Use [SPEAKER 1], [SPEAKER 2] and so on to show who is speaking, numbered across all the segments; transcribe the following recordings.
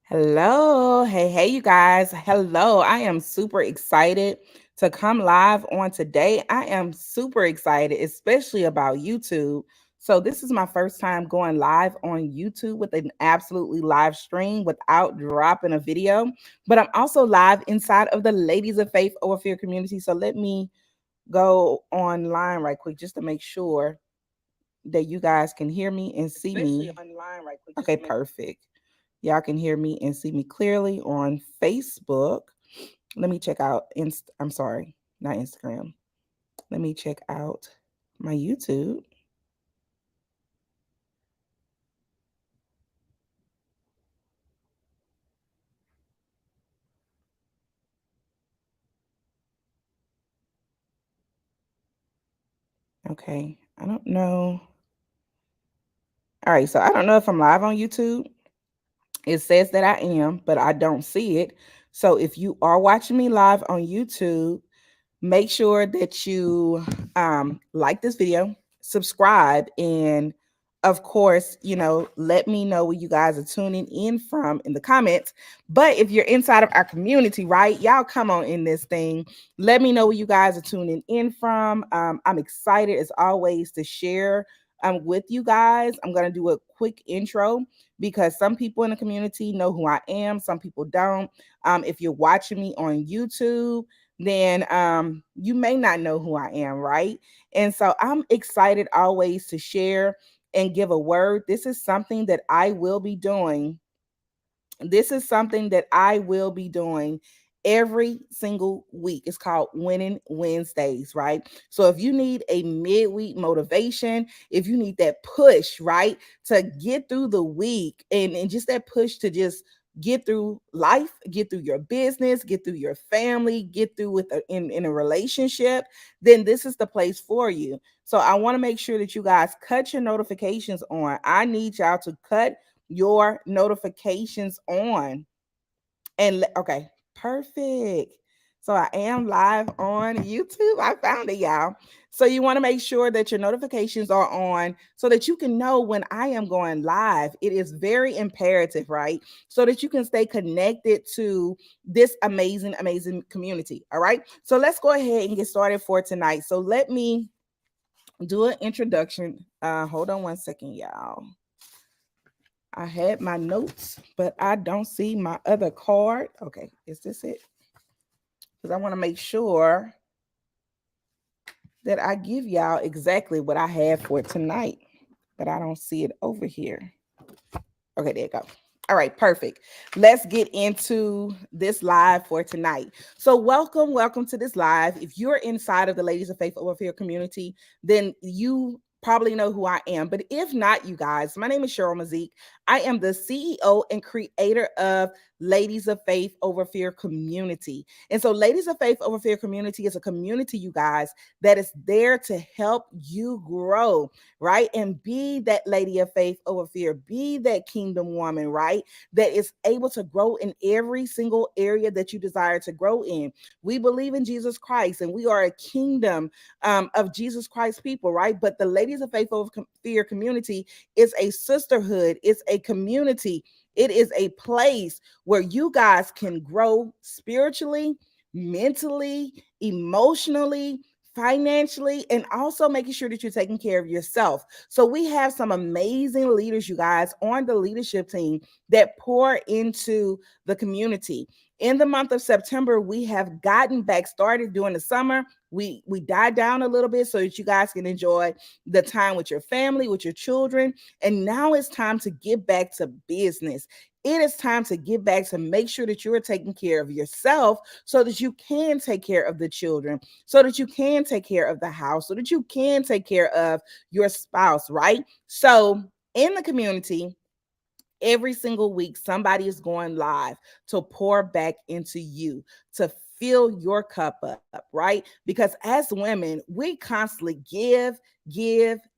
[SPEAKER 1] Hello. Hey, you guys. Hello. I am super excited to come live on today. I am super excited, especially about YouTube. So, this is my first time going live on YouTube with an absolutely live stream without dropping a video. But I'm also live inside of the Ladies of Faith Over Fear community. So, let me go online right quick just to make sure that you guys can hear me and see me. Okay, perfect. Y'all can hear me and see me clearly on Facebook. Let me check out I'm sorry, not Instagram. Let me check out my YouTube. Okay. I don't know. All right, so I don't know if I'm live on YouTube. It says that I am, but I don't see it. So if you are watching me live on YouTube, make sure that you like this video, subscribe, and of course, let me know where you guys are tuning in from in the comments. But if you're inside of our community, right, y'all come on in this thing. Let me know where you guys are tuning in from. I'm excited as always to share with you guys. I'm going to do a quick intro because some people in the community know who I am, some people don't. If you're watching me on YouTube, then you may not know who I am, right? And so I'm excited always to share and give a word. This is something that I will be doing. This is something that I will be doing every single week. It's called Winning Wednesdays, right? So if you need a midweek motivation, if you need that push, right, to get through the week and just that push to just get through life, get through your business, get through your family, get through in a relationship, then this is the place for you. So I want to make sure that you guys cut your notifications on. I need y'all to cut your notifications on. And okay, perfect. So I am live on YouTube. I found it, y'all. So you want to make sure that your notifications are on so that you can know when I am going live. It is very imperative, right? So that you can stay connected to this amazing, amazing community. All right. So let's go ahead and get started for tonight. So let me do an introduction. Hold on one second, y'all. I had my notes, but I don't see my other card. Okay, is this it? Because I want to make sure that I give y'all exactly what I have for tonight, but I don't see it over here. Okay, there you go. All right, perfect. Let's get into this live for tonight. So, welcome to this live. If you're inside of the Ladies of Faith Over Fear community, then you probably know who I am. But if not, you guys, my name is Cheryl Mazique. I am the CEO and creator of Ladies of Faith Over Fear community. And so, Ladies of Faith Over Fear community is a community, you guys, that is there to help you grow, right? And be that lady of faith over fear, be that kingdom woman, right? That is able to grow in every single area that you desire to grow in. We believe in Jesus Christ and we are a kingdom of Jesus Christ people, right? But the Ladies of Faith Over Fear community is a sisterhood, it's a community, it is a place where you guys can grow spiritually, mentally, emotionally, financially, and also making sure that you're taking care of yourself. So we have some amazing leaders, you guys, on the leadership team that pour into the community. In the month of September, we have gotten back started during the summer. We died down a little bit so that you guys can enjoy the time with your family, with your children. And now it's time to get back to business. It is time to get back to make sure that you're taking care of yourself so that you can take care of the children, so that you can take care of the house, so that you can take care of your spouse, right? So in the community, every single week, somebody is going live to pour back into you, to fill your cup up, right? Because as women, we constantly give,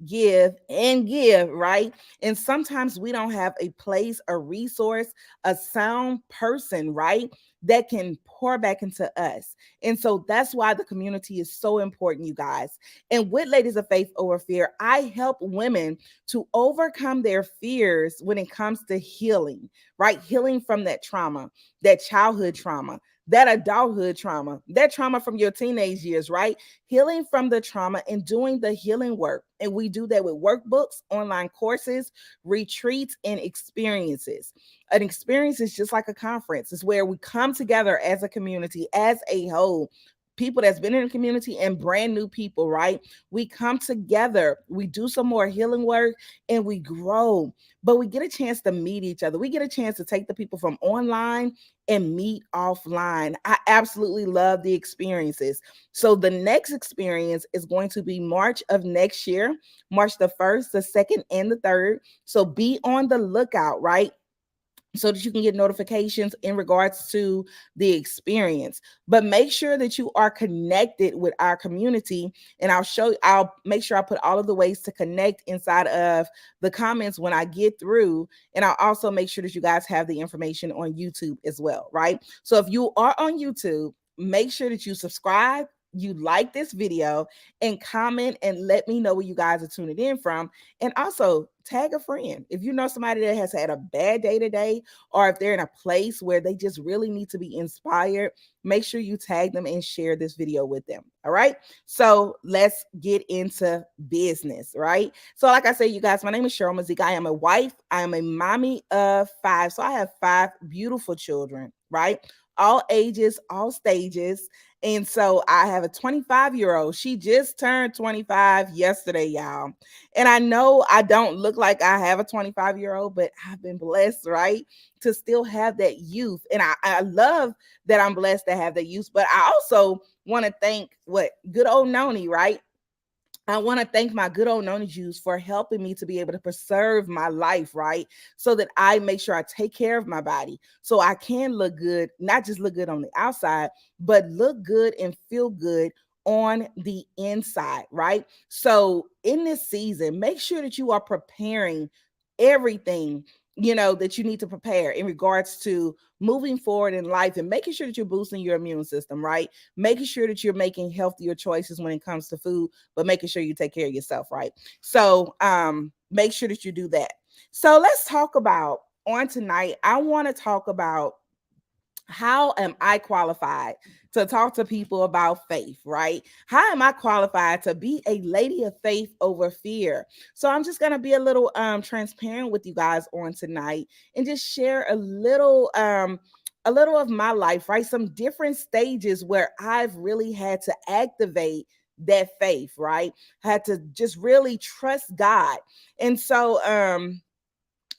[SPEAKER 1] right? And sometimes we don't have a place, a resource, a sound person, right? That can pour back into us. And so that's why the community is so important, you guys. And with Ladies of Faith Over Fear, I help women to overcome their fears when it comes to healing, right? Healing from that trauma, that childhood trauma, that adulthood trauma, that trauma from your teenage years, right? Healing from the trauma and doing the healing work. And we do that with workbooks, online courses, retreats, and experiences. An experience is just like a conference. It's where we come together as a community, as a whole. People that's been in the community and brand new people, right? We come together, we do some more healing work, and we grow. But we get a chance to meet each other. We get a chance to take the people from online and meet offline. I absolutely love the experiences. So the next experience is going to be March of next year, March the 1st, the 2nd, and the 3rd. So be on the lookout, right? So that you can get notifications in regards to the experience. But make sure that you are connected with our community. And I'll make sure I put all of the ways to connect inside of the comments when I get through. And I'll also make sure that you guys have the information on YouTube as well, right? So if you are on YouTube, make sure that you subscribe, you like this video, and comment and let me know where you guys are tuning in from. And also tag a friend. If you know somebody that has had a bad day today, or if they're in a place where they just really need to be inspired, make sure you tag them and share this video with them. All right. So let's get into business, right? So, like I said, you guys, my name is Cheryl Mazique. I am a wife. I am a mommy of 5. So I have 5 beautiful children, right? All ages, all stages. And so I have a 25-year-old. She just turned 25 yesterday, y'all. And I know I don't look like I have a 25-year-old, but I've been blessed, right? To still have that youth. And I love that I'm blessed to have that youth. But I also want to thank what good old Noni, right? I want to thank my good old Noni Juice for helping me to be able to preserve my life, right? So that I make sure I take care of my body so I can look good, not just look good on the outside, but look good and feel good on the inside, right? So in this season, make sure that you are preparing everything that you need to prepare in regards to moving forward in life, and making sure that you're boosting your immune system, right? Making sure that you're making healthier choices when it comes to food, but making sure you take care of yourself, right? So make sure that you do that. So let's talk about, on tonight, I want to talk about how am I qualified to talk to people about faith, right? How am I qualified to be a lady of faith over fear? So I'm just going to be a little transparent with you guys on tonight and just share a little of my life, right? Some different stages where I've really had to activate that faith, right? Had to just really trust God. And so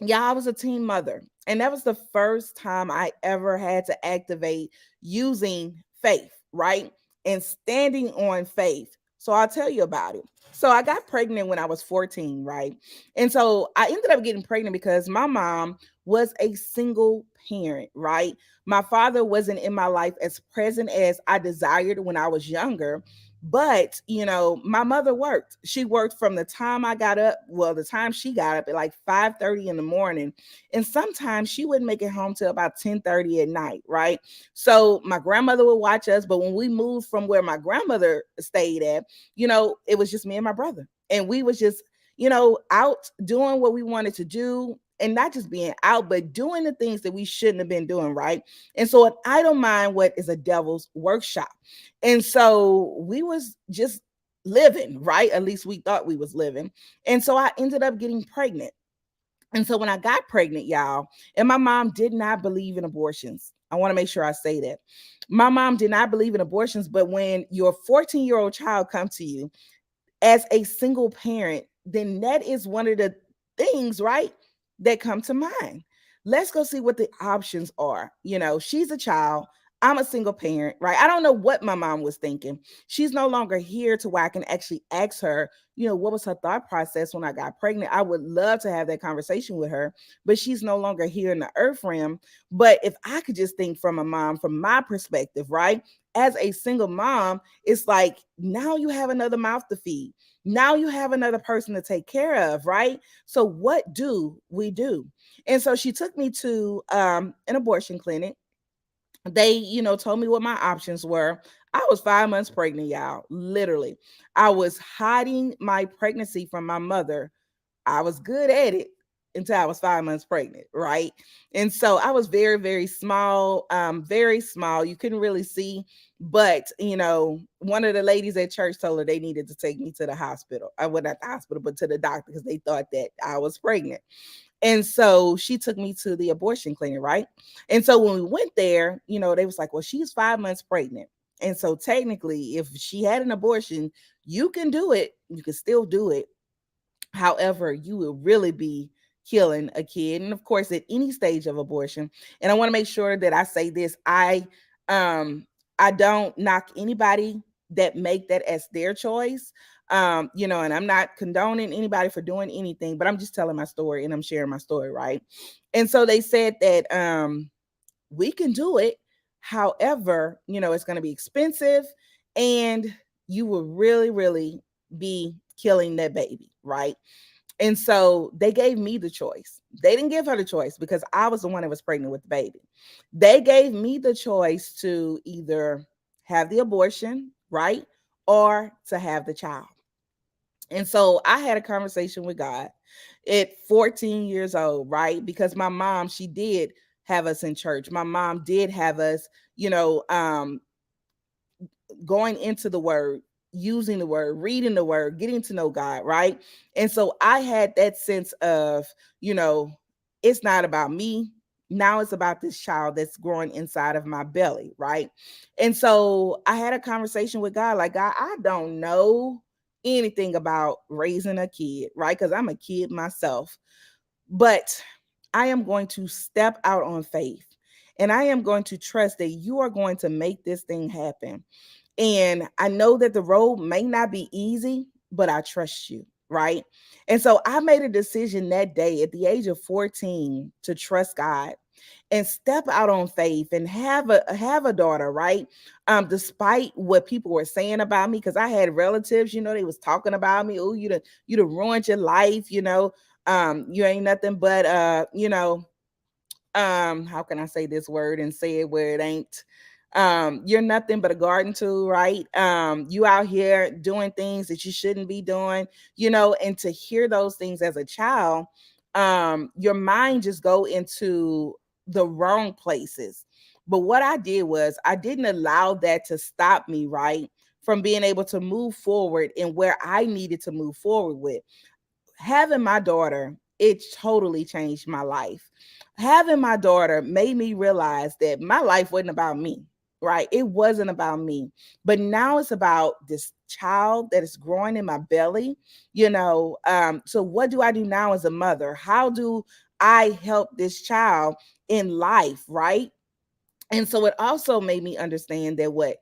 [SPEAKER 1] yeah, I was a teen mother. And that was the first time I ever had to activate using faith, right? And standing on faith. So I'll tell you about it. So I got pregnant when I was 14, right? And so I ended up getting pregnant because my mom was a single parent, right? My father wasn't in my life as present as I desired when I was younger. But, my mother worked. She worked from the time I got up, well, the time she got up at like 5:30 in the morning. And sometimes she wouldn't make it home till about 10:30 at night, right? So my grandmother would watch us. But when we moved from where my grandmother stayed at, it was just me and my brother. And we was just, out doing what we wanted to do. And not just being out, but doing the things that we shouldn't have been doing, right? And so an idle mind, what is a devil's workshop? And so we was just living, right? At least we thought we was living. And so I ended up getting pregnant. And so when I got pregnant, y'all, and my mom did not believe in abortions. I want to make sure I say that. My mom did not believe in abortions, but when your 14-year-old child comes to you as a single parent, then that is one of the things, right, that come to mind. Let's go see what the options are. She's a child. I'm a single parent, right? I don't know what my mom was thinking. She's no longer here to where I can actually ask her, what was her thought process when I got pregnant. I would love to have that conversation with her, but she's no longer here in the earth realm. But if I could just think from a mom, from my perspective, right? as a single mom, it's like now you have another mouth to feed. Now you have another person to take care of, right? So what do we do? And so she took me to an abortion clinic. They, told me what my options were. I was 5 months pregnant, y'all. Literally. I was hiding my pregnancy from my mother. I was good at it until I was 5 months pregnant, right? And so I was very, very small, very small. You couldn't really see. But, one of the ladies at church told her they needed to take me to the hospital. I went at the hospital, but to the doctor because they thought that I was pregnant. And so she took me to the abortion clinic, right? And so when we went there, they was like, well, she's 5 months pregnant. And so technically, if she had an abortion, you can do it. You can still do it. However, you will really be killing a kid. And of course, at any stage of abortion. And I want to make sure that I say this. Um I don't knock anybody that make that as their choice. And I'm not condoning anybody for doing anything, but I'm just telling my story and I'm sharing my story, right? And so they said that we can do it. However, it's going to be expensive and you will really, really be killing that baby, right? And so they gave me the choice. They didn't give her the choice because I was the one that was pregnant with the baby. They gave me the choice to either have the abortion, right? Or to have the child. And so I had a conversation with God at 14 years old, right? Because my mom, she did have us in church. My mom did have us, going into the word, using the word, reading the word, getting to know God, right? And so I had that sense of, you know, it's not about me. Now it's about this child that's growing inside of my belly, right? And so I had a conversation with God, like, God, I don't know anything about raising a kid, right? Because I'm a kid myself. But I am going to step out on faith and I am going to trust that you are going to make this thing happen. And I know that the road may not be easy, but I trust you, right? And so I made a decision that day at the age of 14 to trust God and step out on faith and have a daughter, right? Despite what people were saying about me, because I had relatives, they was talking about me. Oh, you done ruined your life, you ain't nothing but how can I say this word and say it where it ain't? You're nothing but a garden tool, right? You out here doing things that you shouldn't be doing, and to hear those things as a child, your mind just go into the wrong places. But what I did was I didn't allow that to stop me, right? From being able to move forward in where I needed to move forward with. Having my daughter, it totally changed my life. Having my daughter made me realize that my life wasn't about me, right? It wasn't about me. But now it's about this child that is growing in my belly, So what do I do now as a mother? How do I help this child in life, right? And so it also made me understand that what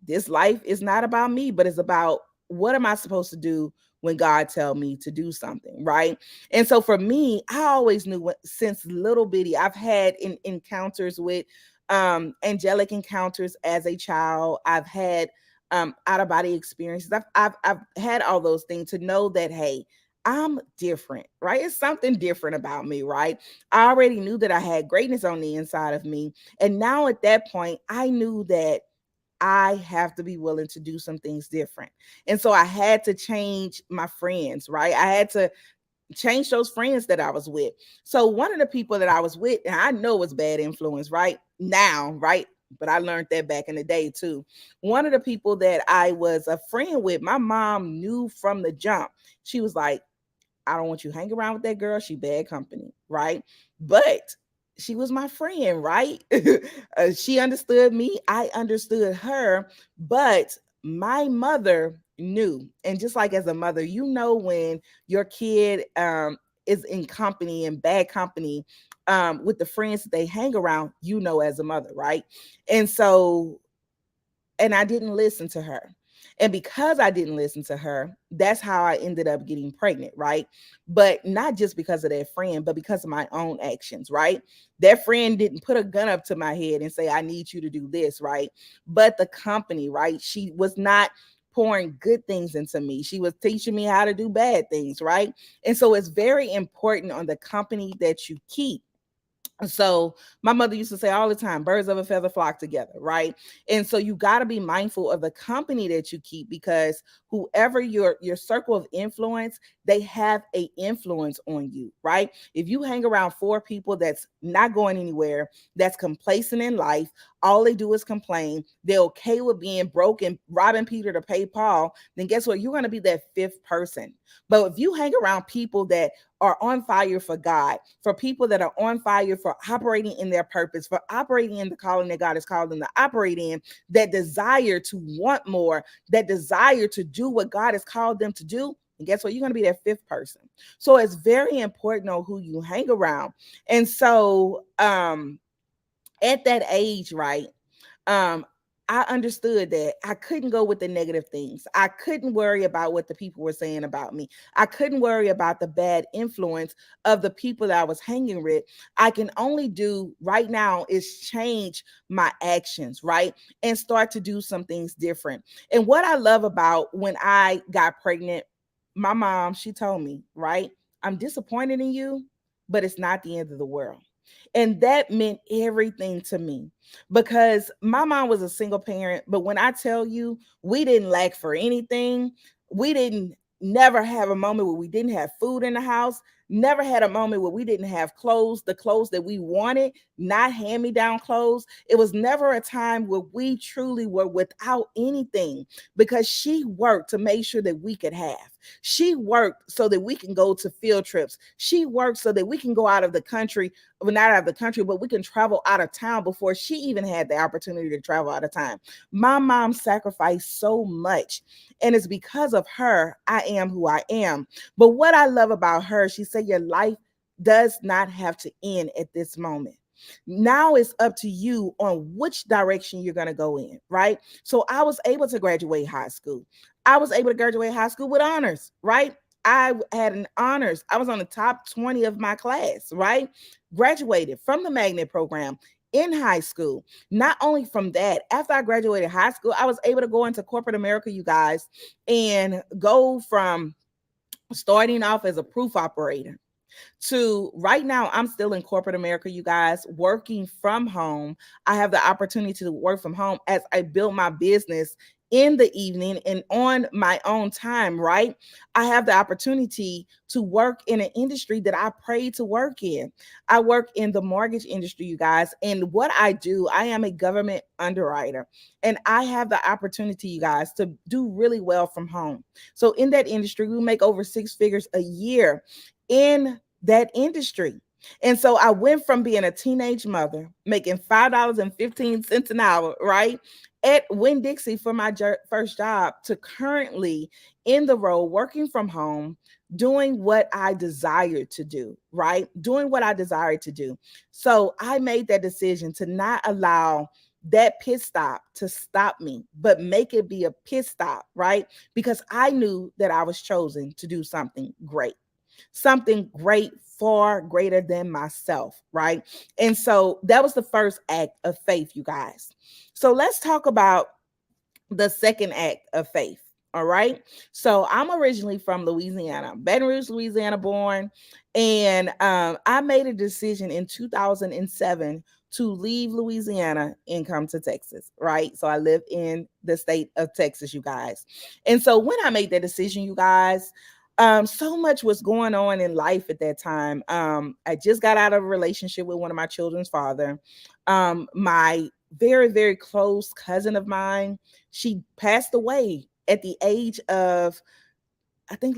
[SPEAKER 1] this life is not about me, but it's about what am I supposed to do when God tell me to do something, right? And so for me, I always knew since little bitty, I've had encounters with angelic encounters as a child. I've had out of body experiences. I've had all those things to know that hey, I'm different, right? It's something different about me, right? I already knew that I had greatness on the inside of me. And now at that point, I knew that I have to be willing to do some things different. And so I had to change my friends, right? I had to change those friends that I was with. So one of the people that I was with, and I know was bad influence, right? Now, right? But I learned that back in the day too. One of the people that I was a friend with, my mom knew from the jump. She was like, I don't want you hang around with that girl. She bad company, right? But she was my friend, right? She understood me. I understood her. But my mother knew. And just like as a mother, when your kid is in company and bad company with the friends that they hang around, as a mother, right? And so, and I didn't listen to her. And because I didn't listen to her, that's how I ended up getting pregnant, right? But not just because of that friend, but because of my own actions, right? That friend didn't put a gun up to my head and say, I need you to do this, right? But the company, right? She was not pouring good things into me. She was teaching me how to do bad things, right? And so it's very important on the company that you keep. So my mother used to say all the time, birds of a feather flock together, right? And so you got to be mindful of the company that you keep, because whoever your circle of influence, they have a influence on you, right? If you hang around four people that's not going anywhere, that's complacent in life, all they do is complain, they're okay with being broke and robbing Peter to pay Paul, then guess what? You're going to be that fifth person. But if you hang around people that are on fire for God, for people that are on fire for operating in their purpose, for operating in the calling that God has called them to operate in, that desire to want more, that desire to do what God has called them to do. And guess what? You're going to be that fifth person. So it's very important on who you hang around. And so at that age, right? um I understood that I couldn't go with the negative things. I couldn't worry about what the people were saying about me. I couldn't worry about the bad influence of the people that I was hanging with. I can only do right now is change my actions, right? And start to do some things different. And what I love about when I got pregnant, my mom, she told me, right? I'm disappointed in you, but it's not the end of the world. And that meant everything to me, because my mom was a single parent. But when I tell you, we didn't lack for anything, we didn't never have a moment where we didn't have food in the house, never had a moment where we didn't have clothes, the clothes that we wanted, not hand me down clothes. It was never a time where we truly were without anything, because she worked to make sure that we could have. She worked so that we can go to field trips. She worked so that we can go out of the country, well, not out of the country, but we can travel out of town before she even had the opportunity to travel out of town. My mom sacrificed so much, and it's because of her I am who I am. But what I love about her, she said, your life does not have to end at this moment. Now it's up to you on which direction you're going to go in, right? So I was able to graduate high school. I was able to graduate high school with honors, right? I had an honors. I was on the top 20 of my class, right? Graduated from the magnet program in high school. Not only from that, after I graduated high school, I was able to go into corporate America, you guys, and go from starting off as a proof operator to right now I'm still in corporate America, you guys, working from home. I have the opportunity to work from home as I build my business in the evening and on my own time, right? I have the opportunity to work in an industry that I prayed to work in. I work in the mortgage industry, you guys, and what I do, I am a government underwriter, and I have the opportunity, you guys, to do really well from home. So in that industry, we make over six figures a year in that industry. And so I went from being a teenage mother making $5.15 an hour, right? At Winn Dixie for my first job to currently in the role working from home, doing what I desired to do, right? Doing what I desired to do. So I made that decision to not allow that pit stop to stop me, but make it be a pit stop, right? Because I knew that I was chosen to do something great, far greater than myself, right? And so that was the first act of faith, you guys. So let's talk about the second act of faith. All right. So I'm originally from Louisiana, Baton Rouge, Louisiana born. And I made a decision in 2007 to leave Louisiana and come to Texas. Right. So I live in the state of Texas, you guys. And so when I made that decision, you guys, so much was going on in life at that time. I just got out of a relationship with one of my children's father. My very, very close cousin of mine, she passed away at the age of, I think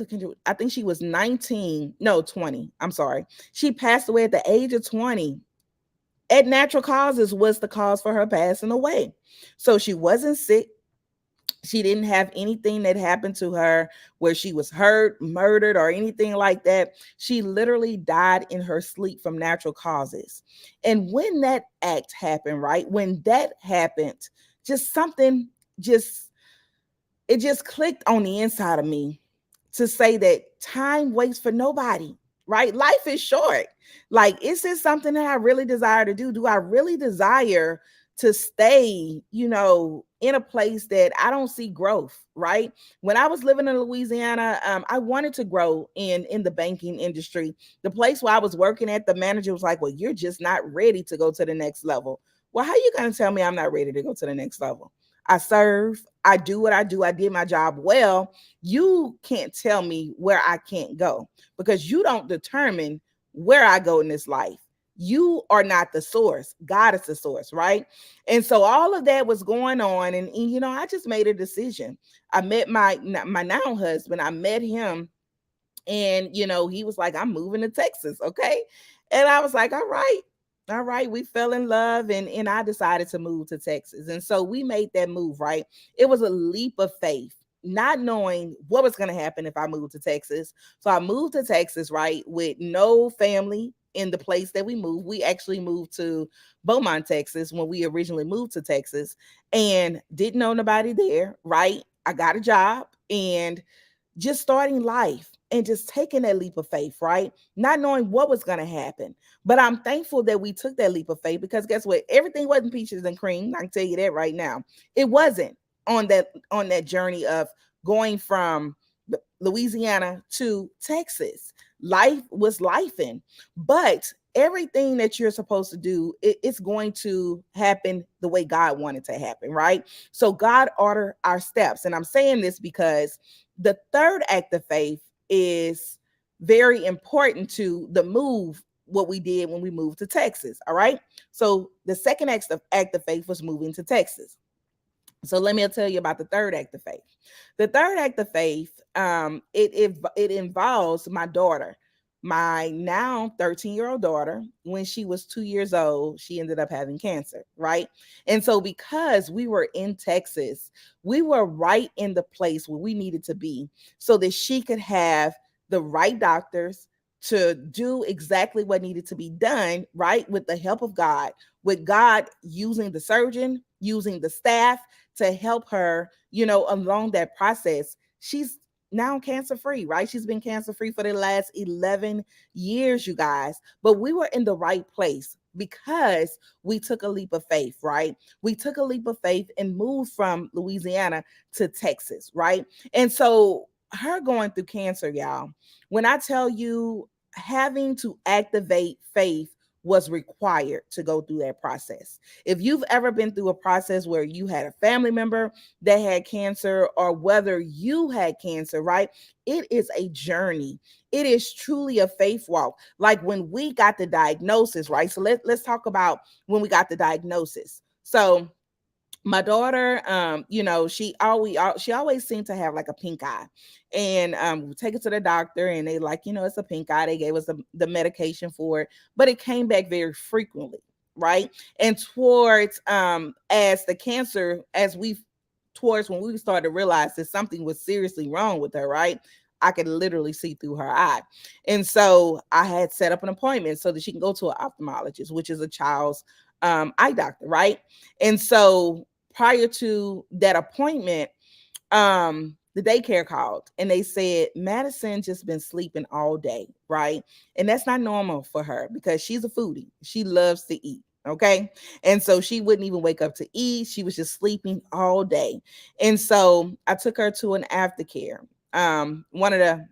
[SPEAKER 1] she was 19, no, 20. I'm sorry. She passed away at the age of 20. At natural causes was the cause for her passing away. So she wasn't sick. She didn't have anything that happened to her where she was hurt, murdered, or anything like that. She literally died in her sleep from natural causes. And when that act happened, right? When that happened, just something just it just clicked on the inside of me to say that time waits for nobody, right? Life is short. Like, is this something that I really desire to do? Do I really desire to stay, in a place that I don't see growth, right? When I was living in Louisiana, I wanted to grow in the banking industry. The place where I was working at, the manager was like, well, you're just not ready to go to the next level. Well, how are you going to tell me I'm not ready to go to the next level? I serve, I do what I do, I did my job well. You can't tell me where I can't go because you don't determine where I go in this life. You are not the source. God is the source, right? And so all of that was going on, and I just made a decision. I met my now husband. I met him, and he was like, I'm moving to Texas, okay? And I was like, all right, we fell in love, and I decided to move to Texas. And so we made that move, right? It was a leap of faith, not knowing what was going to happen if I moved to Texas. So I moved to Texas, right, with no family in the place that we moved. We actually moved to Beaumont, Texas when we originally moved to Texas, and didn't know nobody there, right? I got a job and just starting life and just taking that leap of faith, right? Not knowing what was going to happen. But I'm thankful that we took that leap of faith because guess what? Everything wasn't peaches and cream. I can tell you that right now. It wasn't on that journey of going from Louisiana to Texas. Life was lifing, but everything that you're supposed to do, it's going to happen the way God wanted to happen, right? So God order our steps. And I'm saying this because the third act of faith is very important to the move, what we did when we moved to Texas. All right. So the second act of faith was moving to Texas. So let me tell you about the third act of faith. The third act of faith, it involves my daughter, my now 13-year-old daughter. When she was 2 years old, she ended up having cancer, right? And so because we were in Texas, we were right in the place where we needed to be so that she could have the right doctors to do exactly what needed to be done, right? With the help of God, with God using the surgeon, using the staff to help her, along that process. She's now cancer free, right? She's been cancer free for the last 11 years, you guys. But we were in the right place because we took a leap of faith, right? We took a leap of faith and moved from Louisiana to Texas, right? And so her going through cancer, y'all, when I tell you having to activate faith was required to go through that process. If you've ever been through a process where you had a family member that had cancer, or whether you had cancer, right? It is a journey. It is truly a faith walk. Like when we got the diagnosis, right? So let's talk about when we got the diagnosis. So my daughter, she always seemed to have like a pink eye, and we take it to the doctor, and they like, it's a pink eye. They gave us the medication for it, but it came back very frequently, right? And towards as the cancer, as we towards when we started to realize that something was seriously wrong with her, right? I could literally see through her eye. And so I had set up an appointment so that she can go to an ophthalmologist, which is a child's eye doctor, right? And so prior to that appointment, the daycare called and they said Madison just been sleeping all day, right? And that's not normal for her because she's a foodie. She loves to eat. Okay. And so she wouldn't even wake up to eat. She was just sleeping all day. And so I took her to an aftercare. One of the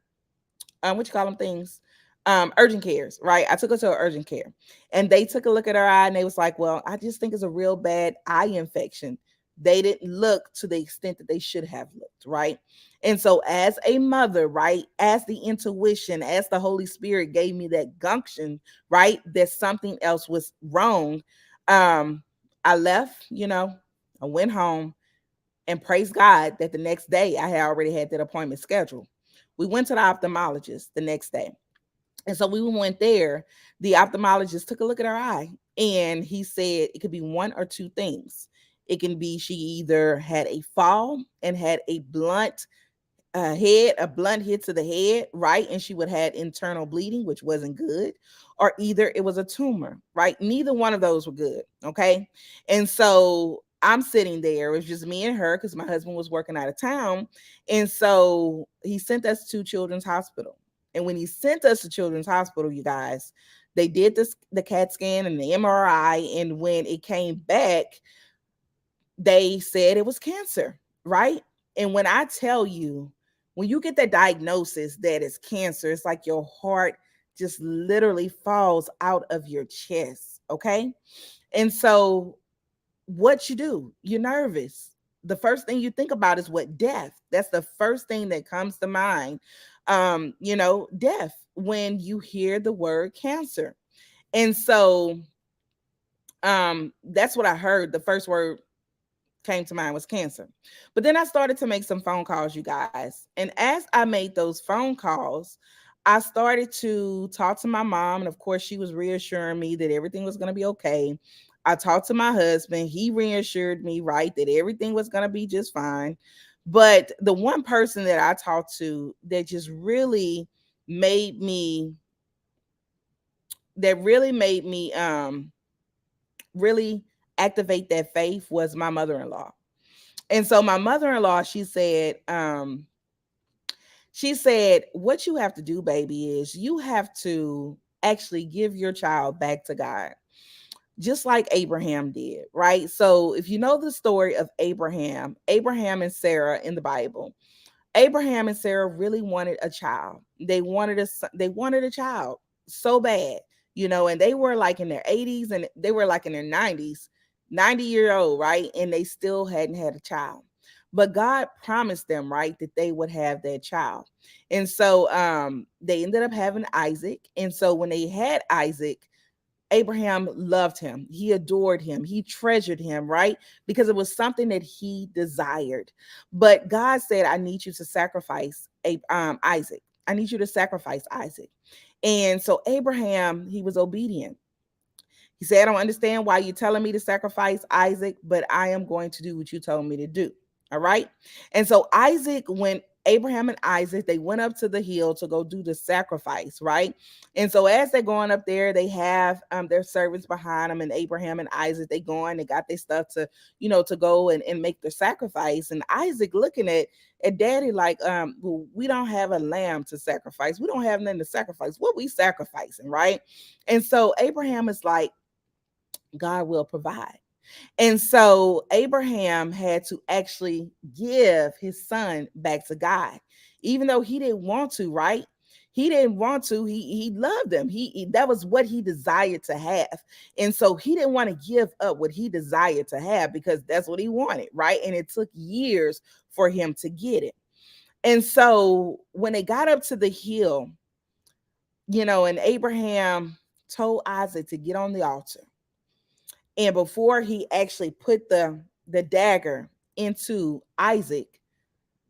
[SPEAKER 1] what you call them things, urgent cares, right? I took her to an urgent care, and they took a look at her eye, and they was like, "Well, I just think it's a real bad eye infection." They didn't look to the extent that they should have looked, right? And so, as a mother, right, as the intuition, as the Holy Spirit gave me that gumption, right, that something else was wrong. Um, I left, I went home, and praise God that the next day I had already had that appointment scheduled. We went to the ophthalmologist the next day. And so we went there. The ophthalmologist took a look at her eye, and he said it could be one or two things. It can be she either had a fall and had a blunt hit to the head, right? And she would have had internal bleeding, which wasn't good, or either it was a tumor, right? Neither one of those were good. Okay. And so I'm sitting there. It was just me and her because my husband was working out of town. And so he sent us to Children's Hospital. And when he sent us to Children's Hospital, you guys, they did this the CAT scan and the MRI. And when it came back, they said it was cancer, right? And when I tell you, when you get that diagnosis that it's cancer, it's like your heart just literally falls out of your chest. Okay. And so what you do, you're nervous. The first thing you think about is what? Death. That's the first thing that comes to mind. Death when you hear the word cancer. And so that's what I heard. The first word came to mind was cancer. But then I started to make some phone calls, you guys. And as I made those phone calls, I started to talk to my mom. And of course, she was reassuring me that everything was going to be okay. I talked to my husband. He reassured me, right, that everything was going to be just fine. But the one person that I talked to that just made me, made me really activate that faith was my mother-in-law. And so my mother-in-law, she said, what you have to do, baby, is you have to actually give your child back to God, just like Abraham did, right? So if you know the story of Abraham and Sarah in the Bible, Abraham and Sarah really wanted a child. They wanted a child so bad, and they were like in their 80s and they were like in their 90s, 90-year old, right? And they still hadn't had a child. But God promised them, right, that they would have that child. And so they ended up having Isaac. And so when they had Isaac, Abraham loved him. He adored him. He treasured him, right? Because it was something that he desired. But God said, I need you to sacrifice Isaac. I need you to sacrifice Isaac. And so Abraham, he was obedient. He said, I don't understand why you're telling me to sacrifice Isaac, but I am going to do what you told me to do. All right. And so when Abraham and Isaac, they went up to the hill to go do the sacrifice, right? And so as they're going up there, they have their servants behind them, and Abraham and Isaac, they got their stuff to go and make the sacrifice. And Isaac looking at daddy like, well, we don't have a lamb to sacrifice. We don't have nothing to sacrifice. What we sacrificing, right? And so Abraham is like, God will provide. And so Abraham had to actually give his son back to God, even though he didn't want to, right? He didn't want to. He loved him. That was what he desired to have. And so he didn't want to give up what he desired to have because that's what he wanted, right? And it took years for him to get it. And so when they got up to the hill, and Abraham told Isaac to get on the altar. And before he actually put the dagger into Isaac,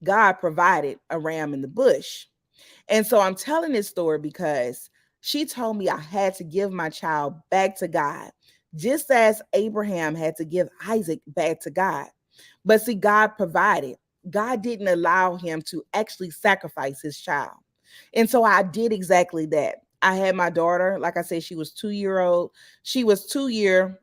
[SPEAKER 1] God provided a ram in the bush. And so I'm telling this story because she told me I had to give my child back to God, just as Abraham had to give Isaac back to God. But see, God provided. God didn't allow him to actually sacrifice his child. And so I did exactly that. I had my daughter, like I said, she was 2 year old. She was 2 years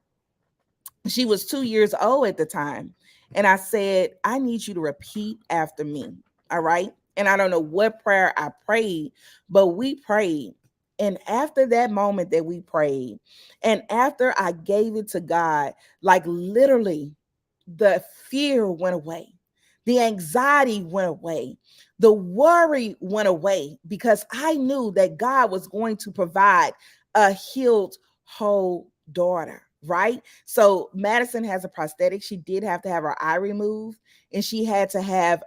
[SPEAKER 1] old at the time. And I said, I need you to repeat after me. All right. And I don't know what prayer I prayed, but we prayed. And after that moment that we prayed, and after I gave it to God, like literally the fear went away. The anxiety went away. The worry went away because I knew that God was going to provide a healed, whole daughter, right? So Madison has a prosthetic. She did have to have her eye removed, and she had to have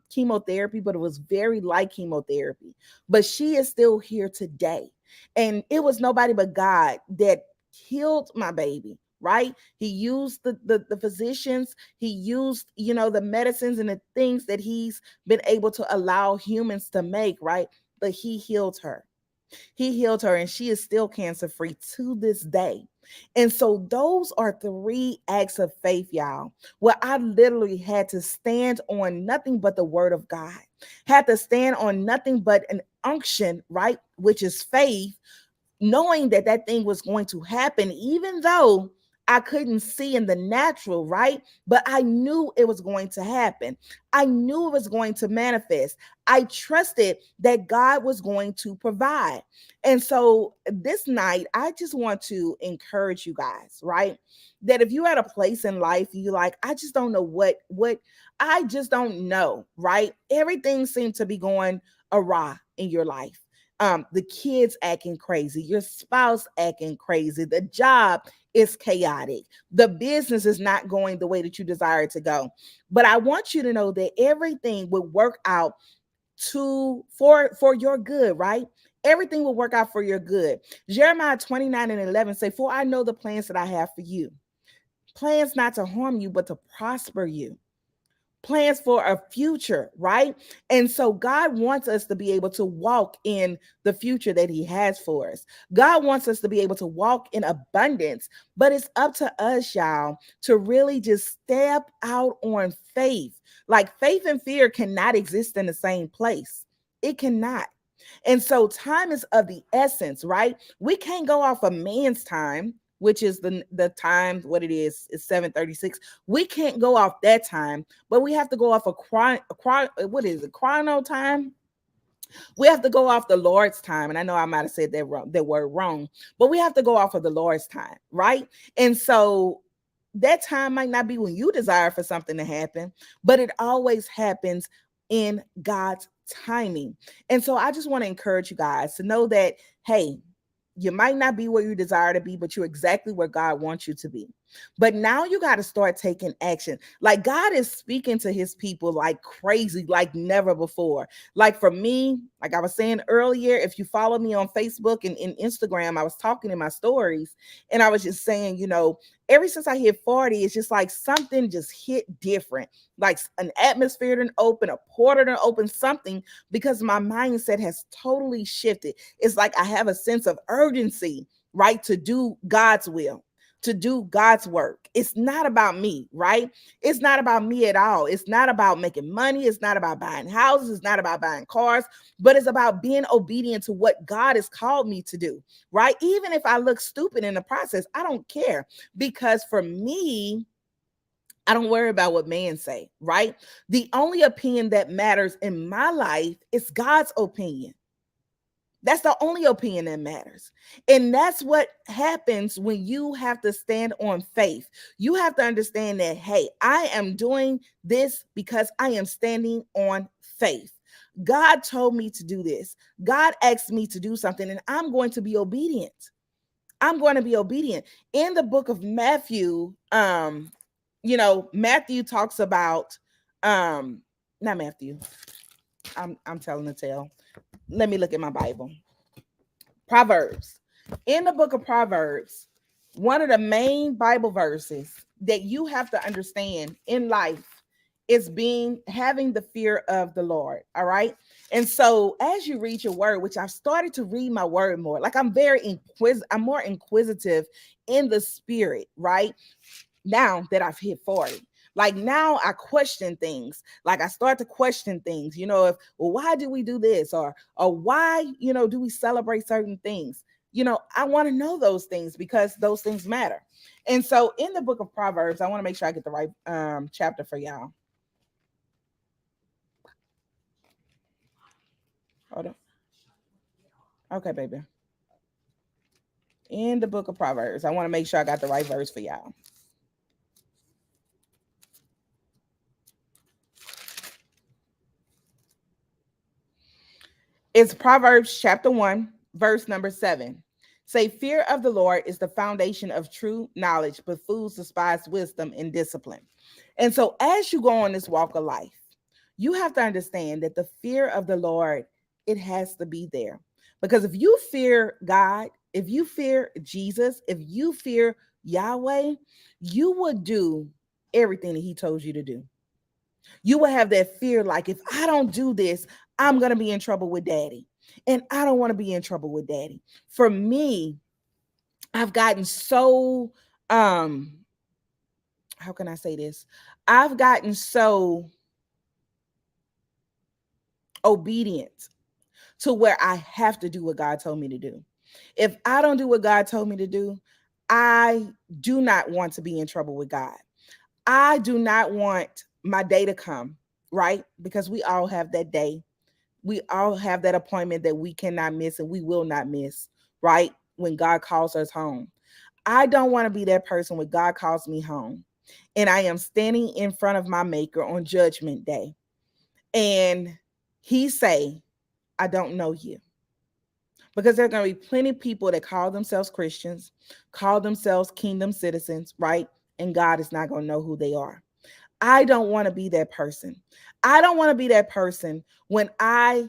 [SPEAKER 1] chemotherapy, but it was very light chemotherapy. But she is still here today. And it was nobody but God that healed my baby, right? He used the physicians, he used, the medicines and the things that he's been able to allow humans to make, right? But he healed her. He healed her, and she is still cancer free to this day. And so those are 3 acts of faith, y'all, where I literally had to stand on nothing but the word of God, had to stand on nothing but an unction, right? Which is faith, knowing that that thing was going to happen, even though I couldn't see in the natural, right? But I knew it was going to happen. I knew it was going to manifest. I trusted that God was going to provide. And so this night, I just want to encourage you guys, right? That if you're at a place in life, you like, I just don't know what I just don't know, right? Everything seems to be going awry in your life. The kids acting crazy, your spouse acting crazy, the job is chaotic, the business is not going the way that you desire it to go. But I want you to know that everything will work out to for your good, right? Everything will work out for your good. Jeremiah 29 and 11 say, for I know the plans that I have for you, plans not to harm you, but to prosper you, plans for a future, right? And so God wants us to be able to walk in the future that He has for us. God wants us to be able to walk in abundance, but it's up to us, y'all, to really just step out on faith. Like faith and fear cannot exist in the same place. It cannot. And so time is of the essence, right? We can't go off of man's time, which is the time, what it is 7:36. We can't go off that time, but we have to go off what is it, chrono time. We have to go off the Lord's time. And I know I might have said that word wrong, but we have to go off of the Lord's time, right? And so that time might not be when you desire for something to happen, but it always happens in God's timing. And so I just want to encourage you guys to know that, hey, you might not be where you desire to be, but you're exactly where God wants you to be. But now you got to start taking action. Like God is speaking to His people like crazy, like never before. Like for me, like I was saying earlier, if you follow me on Facebook and Instagram, I was talking in my stories and I was just saying, ever since I hit 40, it's just like something just hit different. Like an atmosphere didn't open, a portal didn't open, something, because my mindset has totally shifted. It's like I have a sense of urgency, right, to do God's will, to do God's work. It's not about me, right? It's not about me at all. It's not about making money. It's not about buying houses. It's not about buying cars, but it's about being obedient to what God has called me to do, right? Even if I look stupid in the process, I don't care, because for me, I don't worry about what man say, right? The only opinion that matters in my life is God's opinion. That's the only opinion that matters. And that's what happens when you have to stand on faith. You have to understand that, hey, I am doing this because I am standing on faith. God told me to do this. God asked me to do something, and I'm going to be obedient. I'm going to be obedient. In the book of Matthew, Matthew talks about not Matthew. I'm telling the tale. Let me look at my Bible. Proverbs. In the book of Proverbs, one of the main Bible verses that you have to understand in life is having the fear of the Lord. All right. And so as you read your word, which I've started to read my word more, like I'm more inquisitive in the spirit, right? Now that I've hit 40. Like now I question things. Like I start to question things, why do we do this, or why, do we celebrate certain things? I want to know those things because those things matter. And so in the book of Proverbs, I want to make sure I get the right chapter for y'all. Hold on. Okay, baby. In the book of Proverbs, I want to make sure I got the right verse for y'all. It's Proverbs chapter 1, verse number 7. Say, fear of the Lord is the foundation of true knowledge, but fools despise wisdom and discipline. And so, as you go on this walk of life, you have to understand that the fear of the Lord, it has to be there. Because if you fear God, if you fear Jesus, if you fear Yahweh, you would do everything that He told you to do. You will have that fear, like, if I don't do this, I'm going to be in trouble with daddy. And I don't want to be in trouble with daddy. For me, I've gotten so, how can I say this? I've gotten so obedient to where I have to do what God told me to do. If I don't do what God told me to do, I do not want to be in trouble with God. I do not want my day to come, right? Because we all have that day. We all have that appointment that we cannot miss and we will not miss, right? When God calls us home. I don't want to be that person when God calls me home and I am standing in front of my maker on judgment day and he say, I don't know you. Because there are going to be plenty of people that call themselves Christians, call themselves kingdom citizens, right? And God is not going to know who they are. I don't want to be that person. I don't want to be that person when I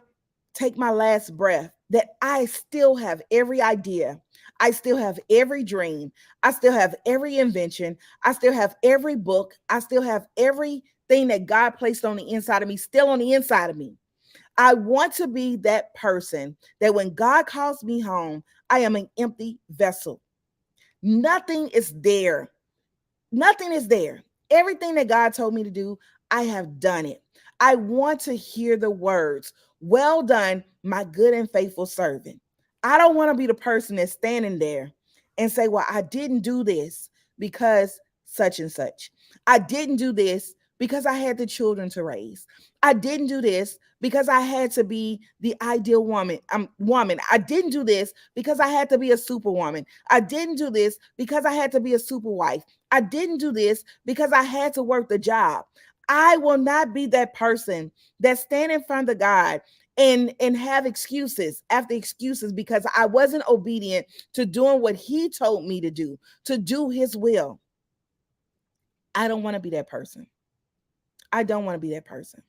[SPEAKER 1] take my last breath that I still have every idea. I still have every dream. I still have every invention. I still have every book. I still have everything that God placed on the inside of me, still on the inside of me. I want to be that person that when God calls me home, I am an empty vessel. Nothing is there. Nothing is there. Everything that God told me to do, I have done it. I want to hear the words, well done, my good and faithful servant. I don't want to be the person that's standing there and say, well, I didn't do this because such and such. I didn't do this because I had the children to raise. I didn't do this because I had to be the ideal woman. I didn't do this because I had to be a superwoman. I didn't do this because I had to be a super wife. I didn't do this because I had to work the job. I will not be that person that stand in front of God and have excuses after excuses because I wasn't obedient to doing what he told me to do his will. I don't want to be that person. I don't want to be that person.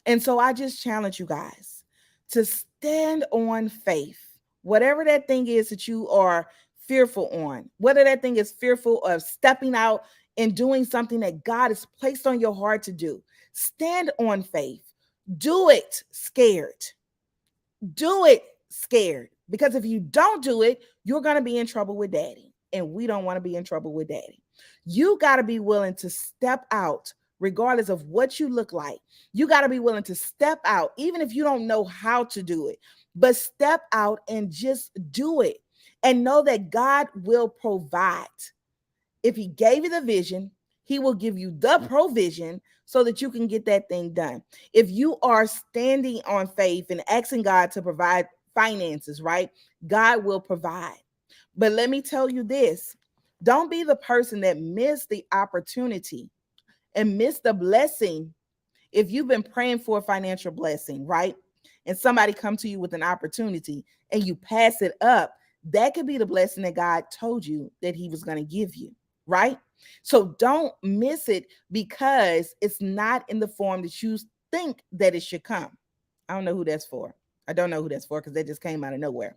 [SPEAKER 1] And so I just challenge you guys to stand on faith. Whatever that thing is that you are fearful on, whether that thing is fearful of stepping out and doing something that God has placed on your heart to do, stand on faith. Do it scared. Do it scared. Because if you don't do it, you're going to be in trouble with daddy. And we don't want to be in trouble with daddy. You got to be willing to step out regardless of what you look like. You got to be willing to step out, even if you don't know how to do it, but step out and just do it and know that God will provide. If he gave you the vision, he will give you the provision so that you can get that thing done. If you are standing on faith and asking God to provide finances, right? God will provide. But let me tell you this, don't be the person that missed the opportunity and miss the blessing. If you've been praying for a financial blessing, right? And somebody come to you with an opportunity and you pass it up, that could be the blessing that God told you that he was going to give you, right? So don't miss it because it's not in the form that you think that it should come. I don't know who that's for. I don't know who that's for because that just came out of nowhere.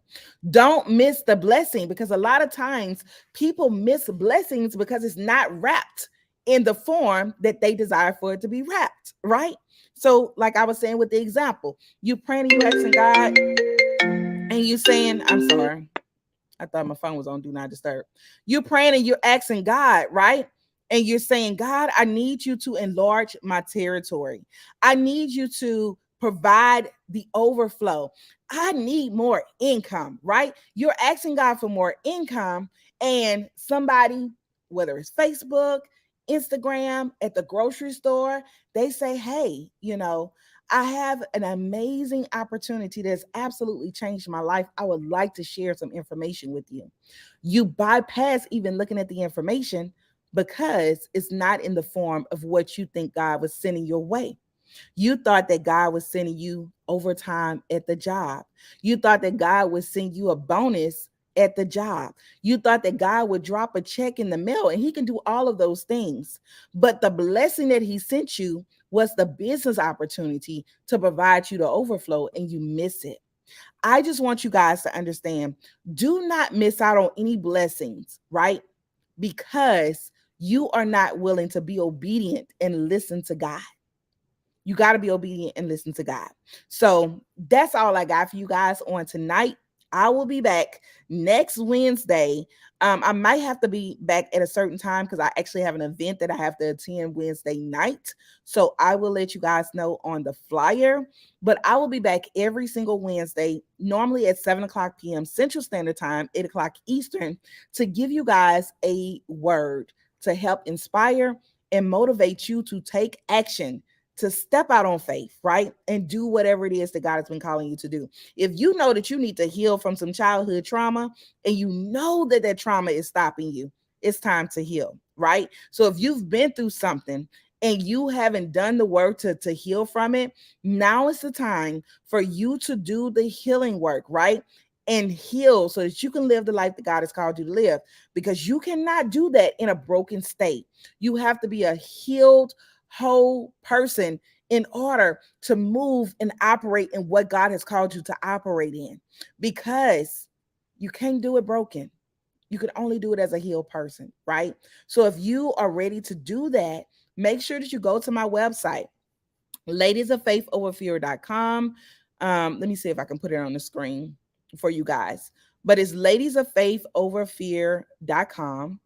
[SPEAKER 1] Don't miss the blessing because a lot of times people miss blessings because it's not wrapped in the form that they desire for it to be wrapped, right? So, like I was saying with the example, you praying and you asking God, and you saying, I'm sorry, I thought my phone was on do not disturb. You're praying and you're asking God, right? And you're saying, God, I need you to enlarge my territory. I need you to provide the overflow. I need more income, right? You're asking God for more income, and somebody, whether it's Facebook, Instagram, at the grocery store, they say, hey, I have an amazing opportunity that's absolutely changed my life. I would like to share some information with you. You bypass even looking at the information because it's not in the form of what you think God was sending your way. You thought that God was sending you overtime at the job. You thought that God would send you a bonus at the job. You thought that God would drop a check in the mail, and he can do all of those things. But the blessing that he sent you was the business opportunity to provide you the overflow, and you miss it. I just want you guys to understand, do not miss out on any blessings, right? Because you are not willing to be obedient and listen to God. You got to be obedient and listen to God. So that's all I got for you guys on tonight. I will be back next Wednesday. I might have to be back at a certain time because I actually have an event that I have to attend Wednesday night. So I will let you guys know on the flyer. But I will be back every single Wednesday, normally at 7 o'clock p.m. Central Standard Time, 8 o'clock Eastern, to give you guys a word to help inspire and motivate you to take action, to step out on faith, right? And do whatever it is that God has been calling you to do. If you know that you need to heal from some childhood trauma and you know that that trauma is stopping you, it's time to heal, right? So if you've been through something and you haven't done the work to heal from it, now is the time for you to do the healing work, right? And heal so that you can live the life that God has called you to live, because you cannot do that in a broken state. You have to be a healed, whole person in order to move and operate in what God has called you to operate in, because you can't do it broken. You can only do it as a healed person, right? So if you are ready to do that, make sure that you go to my website, ladiesoffaithoverfear.com. Let me see if I can put it on the screen for you guys. But it's ladiesoffaithoverfear.com.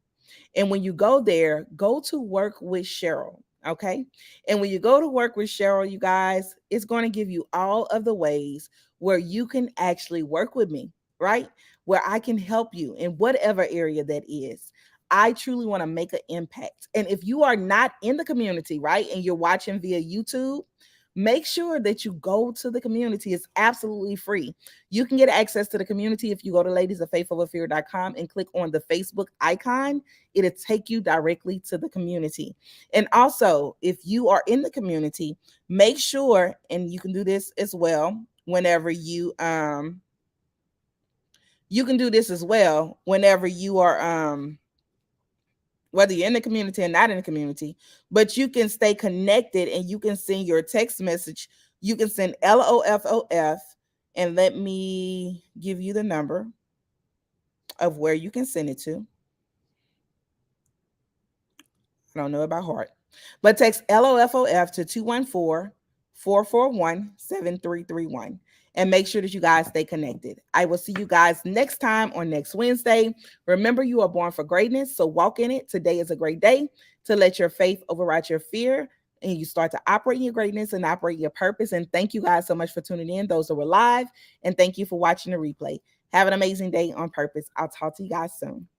[SPEAKER 1] And when you go there, go to work with Cheryl. Okay. And when you go to work with Cheryl, you guys, it's going to give you all of the ways where you can actually work with me, right? Where I can help you in whatever area that is. I truly want to make an impact. And if you are not in the community, right, and you're watching via YouTube, make sure that you go to the community. It's absolutely free. You can get access to the community if you go to ladiesoffaithoverfear.com and click on the Facebook icon. It'll take you directly to the community. And also, if you are in the community, make sure, and you can do this as well whenever you can do this as well whenever you are whether you're in the community or not in the community, but you can stay connected and you can send your text message. You can send LOFOF, and let me give you the number of where you can send it to. I don't know about heart, but text LOFOF to 214-441-7331 and make sure that you guys stay connected. I will see you guys next time on next Wednesday. Remember, you are born for greatness, so walk in it. Today is a great day to let your faith override your fear and you start to operate in your greatness and operate your purpose. And thank you guys so much for tuning in, those that were live, and thank you for watching the replay. Have an amazing day on purpose. I'll talk to you guys soon.